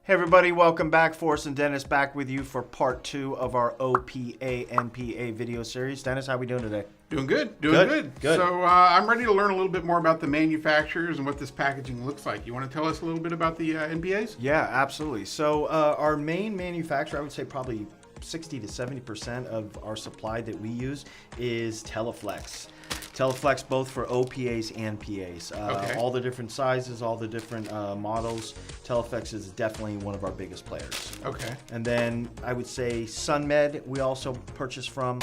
Hey everybody, welcome back. Forrest and Dennis back with you for part 2 of our OPA NPA video series. Dennis, how are we doing today? Doing good. Doing good. Good. So I'm ready to learn a little bit more about the manufacturers and what this packaging looks like. You want to tell us a little bit about the NPAs? Yeah, absolutely. So our main manufacturer, I would say probably 60 to 70% of our supply that we use is Teleflex. Teleflex both for OPAs and PAs. Okay. All the different sizes, all the different models. Teleflex is definitely one of our biggest players. Okay. And then I would say SunMed we also purchase from.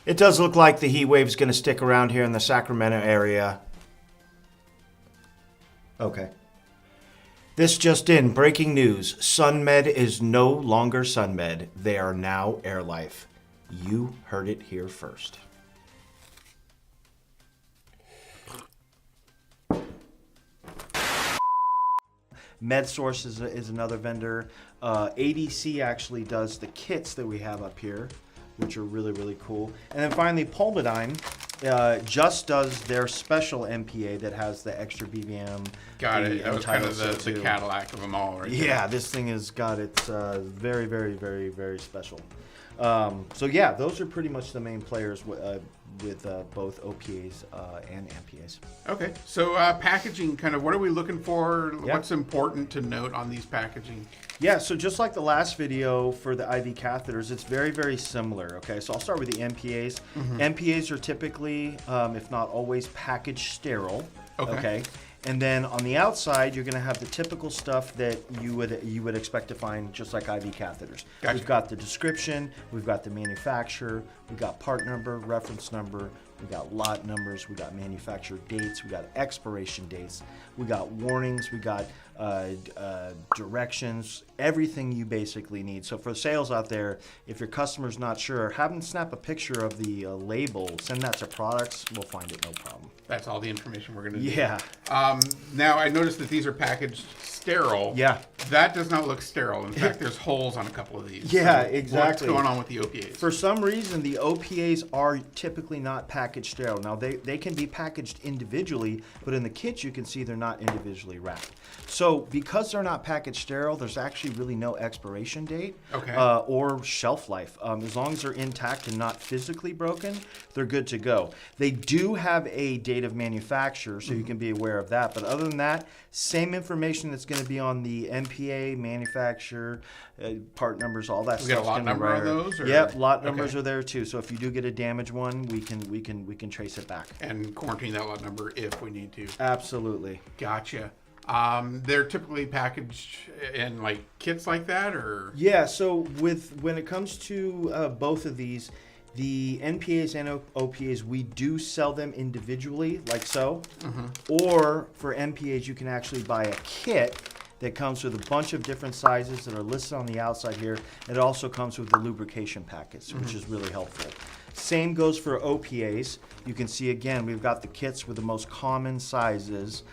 It does look like the heat wave is going to stick around here in the Sacramento area. Okay. This just in, breaking news. SunMed is no longer SunMed. They are now AirLife. You heard it here first. MedSource is another vendor. ADC actually does the kits that we have up here, which are really, really cool. And then finally, Pulmodyne just does their special MPA that has the extra BVM. Got it. That was kind of the Cadillac of them all, right? Yeah, this thing has got its very, very, very, very special. So yeah, those are pretty much the main players with both OPAs and MPAs. Okay. So packaging, kind of what are we looking for? Yeah. What's important to note on these packaging? Yeah, so just like the last video for the IV catheters, it's very, very similar. Okay, so I'll start with the MPAs. MPAs are typically, if not always, packaged sterile. Okay. And then on the outside, you're going to have the typical stuff that you would expect to find just like IV catheters. Gotcha. We've got the description, we've got the manufacturer, we've got part number, reference number, we got lot numbers, we got manufacturer dates, we got expiration dates, we got warnings, we got directions, everything you basically need. So for sales out there, if your customer's not sure, have them snap a picture of the label, send that to products, we'll find it, no problem. That's all the information we're going to do. Yeah. Now, I noticed that these are packaged sterile. Yeah. That does not look sterile. In fact, there's holes on a couple of these. Yeah, So exactly. What's going on with the OPAs? For some reason, the OPAs are typically not packaged sterile. Now, they can be packaged individually, but in the kits, you can see they're not individually wrapped. So because they're not packaged sterile, there's actually really no expiration date or shelf life. As long as they're intact and not physically broken, they're good to go. They do have a date of manufacture, so you can be aware of that. But other than that, same information that's going to be on the MPA, manufacturer, part numbers, all that We stuff. got a lot number on those? Or? Yep, lot numbers are there too. So if you do get a damaged one, we can trace it back. And quarantine that lot number if we need to. Absolutely. Gotcha. They're typically packaged in like kits like that, or? Yeah, so when it comes to both of these, the NPAs and OPAs, we do sell them individually, like so. Or for NPAs, you can actually buy a kit that comes with a bunch of different sizes that are listed on the outside here. It also comes with the lubrication packets, which is really helpful. Same goes for OPAs. You can see again, we've got the kits with the most common sizes,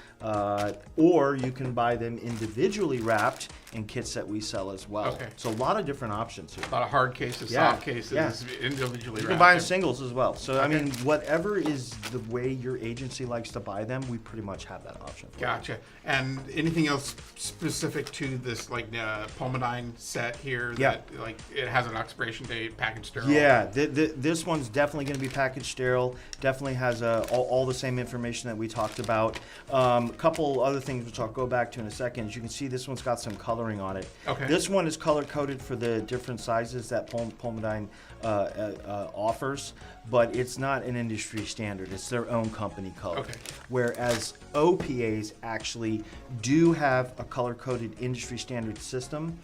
or you can buy them individually wrapped in kits that we sell as well. Okay. So a lot of different options here. A lot of hard cases, soft cases, individually You wrapped. can buy them singles as well. So I mean, whatever is the way your agency likes to buy them, we pretty much have that option for you. Gotcha. And anything else specific to this, like Pulmodyne set here? Yeah. That, like it has an expiration date, packaged sterile. Yeah, this one's definitely going to be packaged sterile. Definitely has all the same information that we talked about. A couple other things which I'll go back to in a second. As you can see, this one's got some coloring on it. Okay. This one is color coded for the different sizes that Pulmodyne offers, but it's not an industry standard. It's their own company color. Okay. Whereas OPAs actually do have a color coded industry standard system.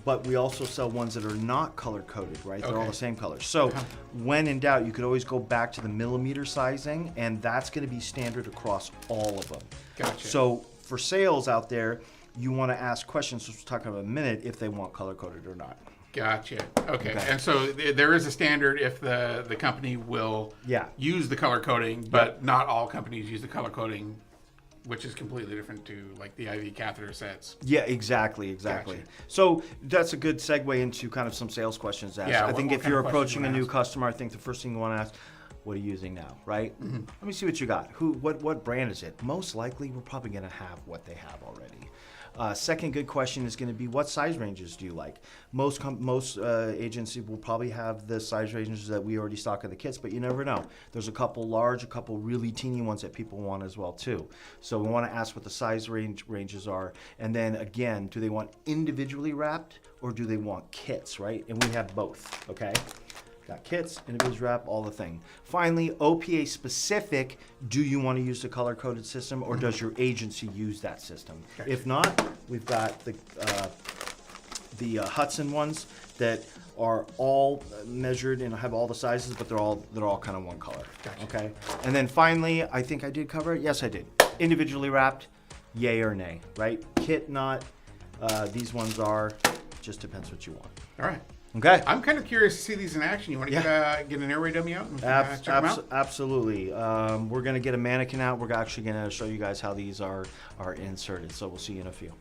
But we also sell ones that are not color coded, right? They're all the same color. So when in doubt, you could always go back to the millimeter sizing, and that's going to be standard across all of them. Gotcha. So for sales out there, you want to ask questions, which we'll talk about in a minute, if they want color coded or not. Gotcha. Okay. And so there is a standard if the company will use the color coding, but not all companies use the color coding, which is completely different to like the IV catheter sets. Yeah, exactly. Gotcha. So that's a good segue into kind of some sales questions to ask. Yeah, I think what if you're kind of approaching a questions you new wanna customer, I think the first thing you want to ask, what are you using now, right? Let me see what you got. What brand is it? Most likely, we're probably going to have what they have already. Second good question is going to be, what size ranges do you like? Most agencies will probably have the size ranges that we already stock in the kits, but you never know. There's a couple large, a couple really teeny ones that people want as well too. So we want to ask what the size ranges are, and then again, do they want individually wrapped or do they want kits, right? And we have both, okay? Got kits, individual wrap, all the thing. Finally, OPA specific, do you want to use the color-coded system or does your agency use that system? Okay. If not, we've got the Hudson ones that are all measured and have all the sizes, but they're all kind of one color. Gotcha. Okay. And then finally, I think I did cover it. Yes, I did. Individually wrapped, yay or nay, right? Kit, not. These ones are. Just depends what you want. All right. Okay. I'm kind of curious to see these in action. You want to get an Airway dummy out and check them out? Absolutely. We're going to get a mannequin out. We're actually going to show you guys how these are inserted. So we'll see you in a few.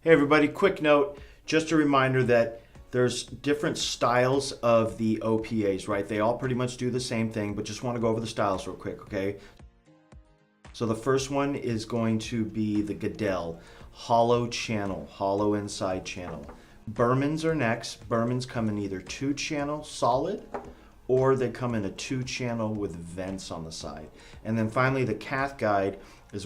Hey everybody, quick note. Just a reminder that there's different styles of the OPAs, right? They all pretty much do the same thing, but just want to go over the styles real quick, okay? So the first one is going to be the Goodell hollow channel, hollow inside channel. Bermans are next. Bermans come in either 2-channel solid or they come in a 2-channel with vents on the side. And then finally the Cath Guide is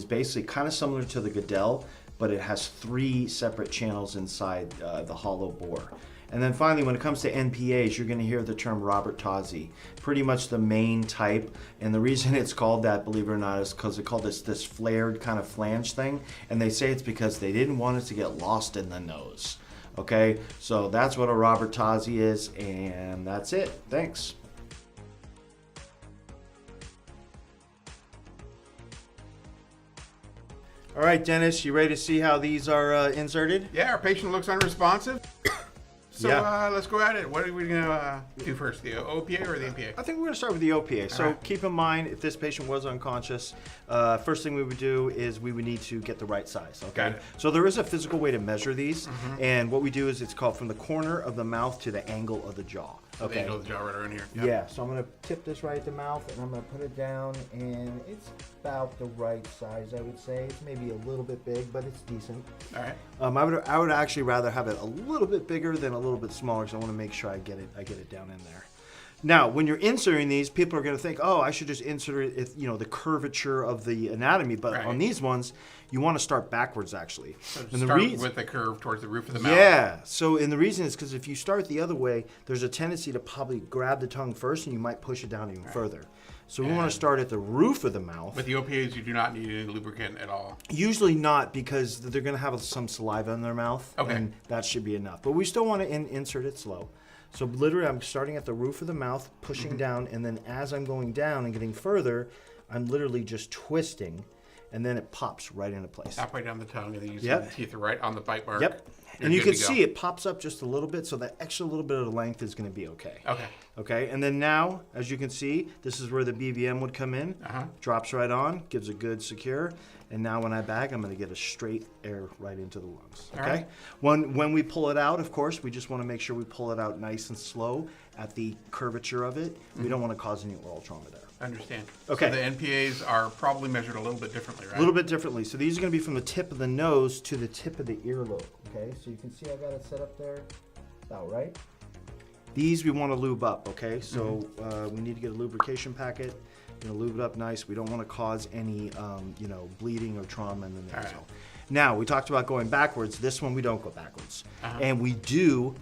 basically kind of similar to the Goodell, but it has 3 separate channels inside the hollow bore. And then finally, when it comes to NPAs, you're going to hear the term Robert Tozzi, pretty much the main type. And the reason it's called that, believe it or not, is because they call this flared kind of flange thing. And they say it's because they didn't want it to get lost in the nose. Okay, so that's what a Robert Tozzi is, and that's it. Thanks. All right, Dennis, you ready to see how these are inserted? Yeah, our patient looks unresponsive. So let's go at it. What are we going to do first, the OPA or the NPA? I think we're going to start with the OPA. So keep in mind, if this patient was unconscious, first thing we would do is we would need to get the right size. Okay. So there is a physical way to measure these, and what we do is it's called from the corner of the mouth to the angle of the jaw. Okay. The angle of the jaw right around here. Yep. Yeah. So I'm going to tip this right at the mouth, and I'm going to put it down, and it's about the right size, I would say. It's maybe a little bit big, but it's decent. All right. I would actually rather have it a little bit bigger than a little bit smaller, because I want to make sure I get it down in there. Now, when you're inserting these, people are going to think, oh, I should just insert it, if, the curvature of the anatomy. But on these ones, you want to start backwards, actually. So start with the curve towards the roof of the mouth. Yeah. So, and the reason is because if you start the other way, there's a tendency to probably grab the tongue first, and you might push it down even further. So we want to start at the roof of the mouth. With the OPAs, you do not need any lubricant at all. Usually not, because they're going to have some saliva in their mouth, and that should be enough. But we still want to insert it slow. So literally, I'm starting at the roof of the mouth, pushing down, and then as I'm going down and getting further, I'm literally just twisting, and then it pops right into place. Halfway down the tongue, and then you see the teeth are right on the bite mark. Yep. And you can see it pops up just a little bit, so that extra little bit of the length is going to be okay. Okay. Okay, and then now, as you can see, this is where the BVM would come in. Drops right on, gives a good secure. And now when I bag, I'm going to get a straight air right into the lungs. Okay? When we pull it out, of course, we just want to make sure we pull it out nice and slow at the curvature of it. We don't want to cause any oral trauma there. I understand. Okay. So the NPAs are probably measured a little bit differently, right? A little bit differently. So these are going to be from the tip of the nose to the tip of the earlobe. Okay? So you can see I got it set up there. About right. These we want to lube up. Okay? So we need to get a lubrication packet. Lube it up nice. We don't want to cause any, bleeding or trauma in the nasal. Right. Now, we talked about going backwards. This one, we don't go backwards. And we do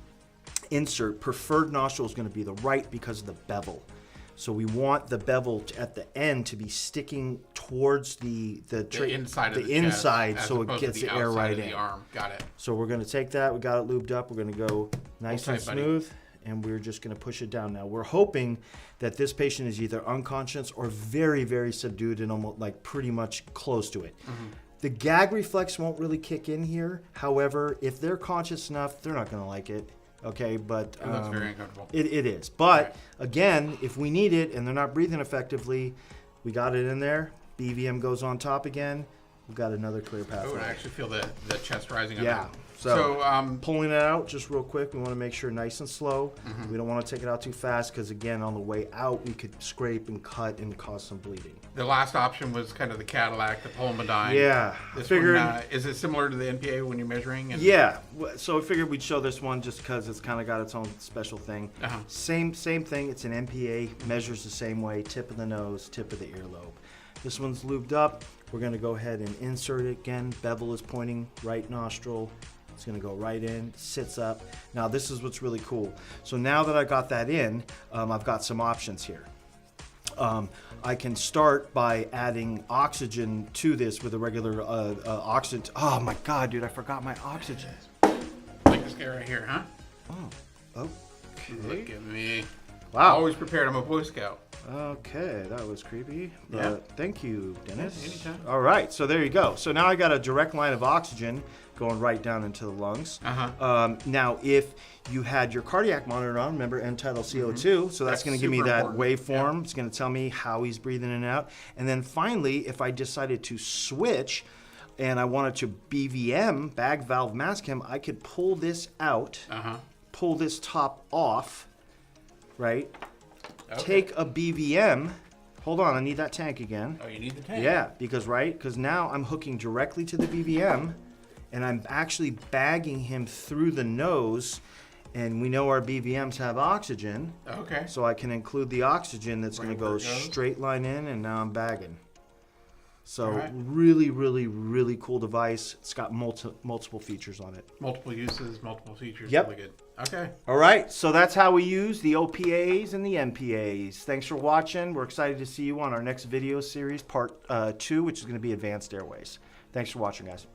insert. Preferred nostril is going to be the right because of the bevel. So we want the bevel at the end to be sticking towards the inside of the inside, chest, so it gets the air right in. The arm. Got it. So we're going to take that. We got it lubed up. We're going to go nice and smooth. And we're just going to push it down. Now, we're hoping that this patient is either unconscious or very, very subdued and almost like pretty much close to it. The gag reflex won't really kick in here. However, if they're conscious enough, they're not going to like it. Okay, but that's very uncomfortable. It is. But again, if we need it and they're not breathing effectively, we got it in there. BVM goes on top again. We've got another clear pathway. Oh, and I actually feel the chest rising up. Yeah. So, pulling it out just real quick, we want to make sure nice and slow. We don't want to take it out too fast because, again, on the way out, we could scrape and cut and cause some bleeding. The last option was kind of the Cadillac, the Pulmodyne. Yeah. This figured, one, is it similar to the NPA when you're measuring? Yeah. So I figured we'd show this one just because it's kind of got its own special thing. Same thing. It's an NPA, measures the same way, tip of the nose, tip of the earlobe. This one's lubed up. We're going to go ahead and insert it again. Bevel is pointing right nostril. It's going to go right in, sits up. Now this is what's really cool. So now that I got that in, I've got some options here. I can start by adding oxygen to this with a regular oxygen. Oh my God, dude, I forgot my oxygen. Like this guy right here, huh? Oh, okay. Look at me. Wow. Always prepared. I'm a Boy Scout. Okay, that was creepy. Yeah. Thank you, Dennis. Yeah, anytime. All right, so there you go. So now I got a direct line of oxygen going right down into the lungs. Now, if you had your cardiac monitor on, remember end-tidal CO2, so that's going to give me that waveform. Yeah. It's going to tell me how he's breathing in and out. And then finally, if I decided to switch and I wanted to BVM, bag valve mask him, I could pull this out, pull this top off, right? Okay. Take a BVM. Hold on, I need that tank again. Oh, you need the tank? Yeah, because now I'm hooking directly to the BVM, and I'm actually bagging him through the nose, and we know our BVMs have oxygen. Okay. So I can include the oxygen that's going to go straight line in, and now I'm bagging. So really, really, really cool device. It's got multiple features on it. Multiple uses, multiple features. Yep. Really good. Okay. All right. So that's how we use the OPAs and the NPAs. Thanks for watching. We're excited to see you on our next video series, part 2, which is going to be Advanced Airways. Thanks for watching, guys.